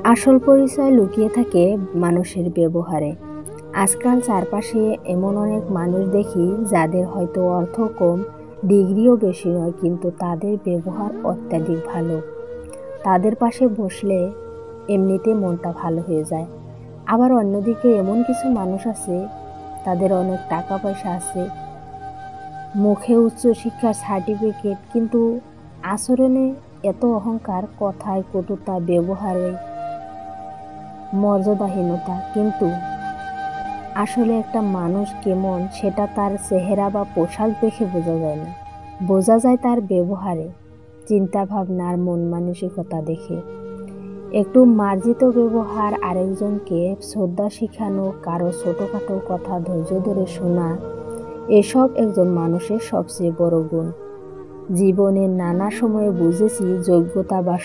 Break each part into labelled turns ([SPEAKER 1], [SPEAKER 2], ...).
[SPEAKER 1] আসল পরিচয় লুকিয়ে থাকে মানুষের ব্যবহারে। আজকাল চারপাশে এমন অনেক মানুষ দেখি যাদের হয়তো অর্থ কম, ডিগ্রিও বেশি নয়, কিন্তু তাদের ব্যবহার অত্যাধিক ভালো। তাদের পাশে বসলে এমনিতে মনটা ভালো হয়ে যায়। আবার অন্যদিকে এমন কিছু মানুষ আছে, তাদের অনেক টাকা পয়সা আছে, মুখে উচ্চশিক্ষার সার্টিফিকেট, কিন্তু আচরণে এত অহংকার, কথায় কটুতা, ব্যবহারে মর্যাদাহীনতা। কিন্তু আসলে একটা মানুষ কেমন সেটা তার চেহারা বা পোশাক দেখে বোঝা যায় না, বোঝা যায় তার ব্যবহারে, চিন্তা ভাবনার, মন মানসিকতা দেখে। একটু মার্জিত ব্যবহার, আরেকজনকে শ্রদ্ধা শিখানো, কারো ছোটোখাটো কথা ধৈর্য ধরে শোনা, এসব একজন মানুষের সবচেয়ে বড় গুণ। জীবনের নানা সময়ে বুঝেছি, যোগ্যতা বা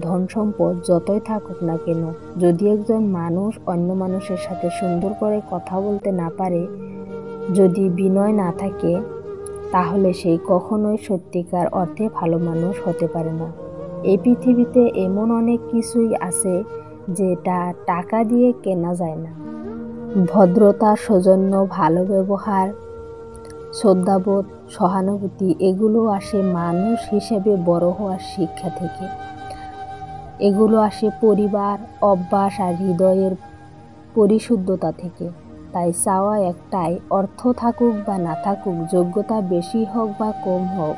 [SPEAKER 1] ধন সম্পদ যতই থাকুক না কেন, যদি একজন মানুষ অন্য মানুষের সাথে সুন্দর করে কথা বলতে না পারে, যদি বিনয় না থাকে, তাহলে সেই কখনোই সত্যিকার অর্থে ভালো মানুষ হতে পারে না। এই পৃথিবীতে এমন অনেক কিছুই আছে যেটা টাকা দিয়ে কেনা যায় না। ভদ্রতা, সৌজন্য, ভালো ব্যবহার, শ্রদ্ধাবোধ, সহানুভূতি, এগুলো আসে মানুষ হিসেবে বড় হওয়ার শিক্ষা থেকে। এগুলো আসে পরিবার, অভ্যাস আর হৃদয়ের পরিশুদ্ধতা থেকে। তাই চাওয়া একটাই, অর্থ থাকুক বা না থাকুক, যোগ্যতা বেশি হোক বা কম হোক,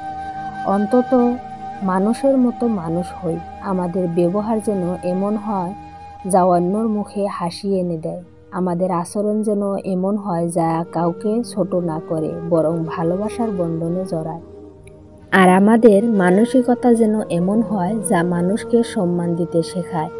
[SPEAKER 1] অন্তত মানুষের মতো মানুষ হই। আমাদের ব্যবহার যেন এমন হয় যা অন্যর মুখে হাসি এনে দেয়। আমাদের আচরণ যেন এমন হয় যা কাউকে ছোট না করে, বরং ভালোবাসার বন্ধনে জড়ায়। আর আমাদের মানসিকতা যেন এমন হয় যা মানুষকে সম্মান দিতে শেখায়।